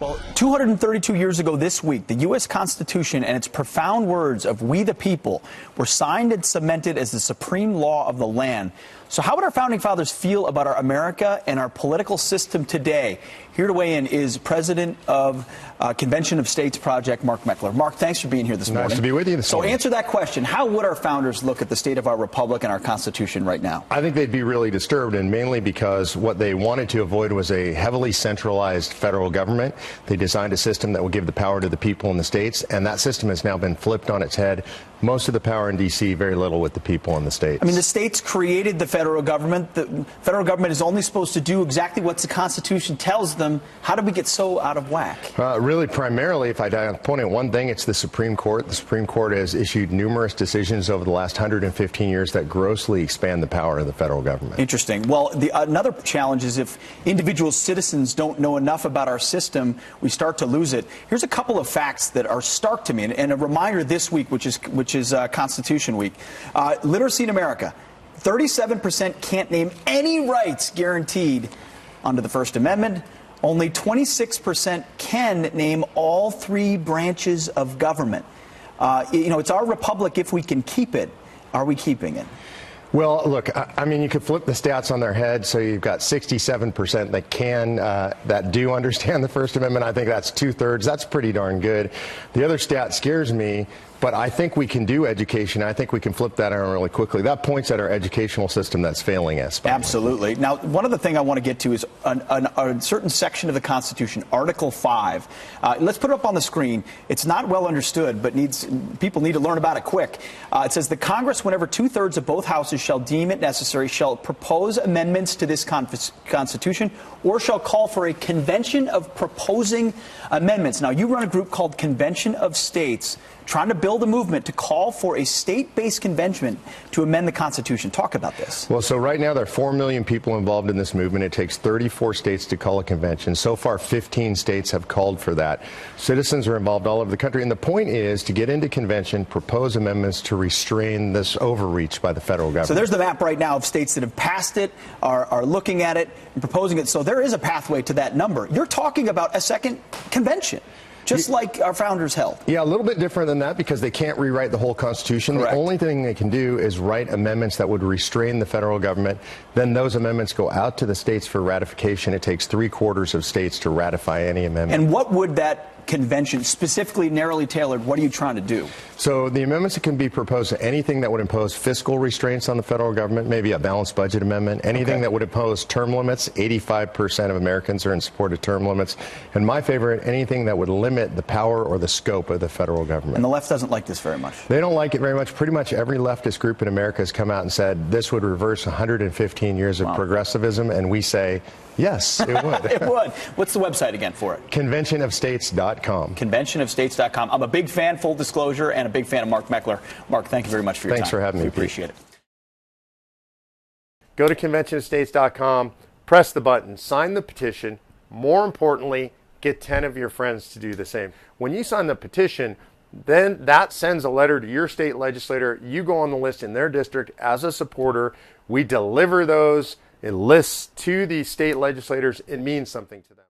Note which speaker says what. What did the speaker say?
Speaker 1: Well, 232 years ago this week, the U.S. Constitution and its profound words of "we the people" were signed and cemented as the supreme law of the land. So how would our founding fathers feel about our America and our political system today? Here to weigh in is President of Convention of States Project, Mark Meckler. Mark, thanks for being here this morning.
Speaker 2: Nice to be with you this morning.
Speaker 1: So answer that question. How would our founders look at the state of our republic and our Constitution right now?
Speaker 2: I think they'd be really disturbed, and mainly because what they wanted to avoid was a heavily centralized federal government. They designed a system that would give the power to the people in the states, and that system has now been flipped on its head. Most of the power in D.C., very little with the people in the states.
Speaker 1: I mean, the states created the federal government. The federal government is only supposed to do exactly what the Constitution tells them. How did we get so out of whack?
Speaker 2: Really, primarily, if I point at one thing, it's the Supreme Court. The Supreme Court has issued numerous decisions over the last 115 years that grossly expand the power of the federal government.
Speaker 1: Interesting. Well, another challenge is if individual citizens don't know enough about our system, we start to lose it. Here's a couple of facts that are stark to me, and a reminder this week, which is Constitution Week. Literacy in America. 37% can't name any rights guaranteed under the First Amendment. Only 26% can name all three branches of government. It's our republic if we can keep it. Are we keeping it?
Speaker 2: Well, look, I mean, you could flip the stats on their head. So you've got 67% that do understand the First Amendment. I think that's 2/3. That's pretty darn good. The other stat scares me, but I think we can do education. I think we can flip that around really quickly. That points at our educational system that's failing us.
Speaker 1: Absolutely. Now, one other thing I want to get to is a certain section of the Constitution, Article 5. Let's put it up on the screen. It's not well understood, but people need to learn about it quick. It says the Congress, whenever 2/3 of both houses shall deem it necessary, shall propose amendments to this Constitution or shall call for a convention of proposing amendments. Now, you run a group called Convention of States, trying to build a movement to call for a state-based convention to amend the Constitution. Talk about this.
Speaker 2: Well, so right now there are 4 million people involved in this movement. It takes 34 states to call a convention. So far, 15 states have called for that. Citizens are involved all over the country. And the point is to get into convention, propose amendments to restrain this overreach by the federal government.
Speaker 1: So there's the map right now of states that have passed it, are looking at it, and proposing it. So there is a pathway to that number. You're talking about a second convention. Just like our founders held.
Speaker 2: Yeah, a little bit different than that because they can't rewrite the whole Constitution.
Speaker 1: Correct.
Speaker 2: The only thing they can do is write amendments that would restrain the federal government. Then those amendments go out to the states for ratification. It takes 3/4 of states to ratify any amendment.
Speaker 1: And what would that convention, specifically narrowly tailored, what are you trying to do?
Speaker 2: So the amendments that can be proposed to anything that would impose fiscal restraints on the federal government, maybe a balanced budget amendment, anything that would impose term limits. 85% of Americans are in support of term limits. And my favorite, anything that would limit the power or the scope of the federal government.
Speaker 1: And the left doesn't like this very much.
Speaker 2: They don't like it very much. Pretty much every leftist group in America has come out and said this would reverse 115 years of progressivism, and we say, yes, it would.
Speaker 1: It would. What's the website again for it?
Speaker 2: Conventionofstates.com.
Speaker 1: Conventionofstates.com. I'm a big fan, full disclosure, and a big fan of Mark Meckler. Mark, thank you very much for your time.
Speaker 2: Thanks for having me.
Speaker 1: We appreciate it.
Speaker 3: Go to conventionofstates.com, press the button, sign the petition. More importantly, get 10 of your friends to do the same. When you sign the petition, then that sends a letter to your state legislator. You go on the list in their district as a supporter. We deliver those lists to the state legislators. It means something to them.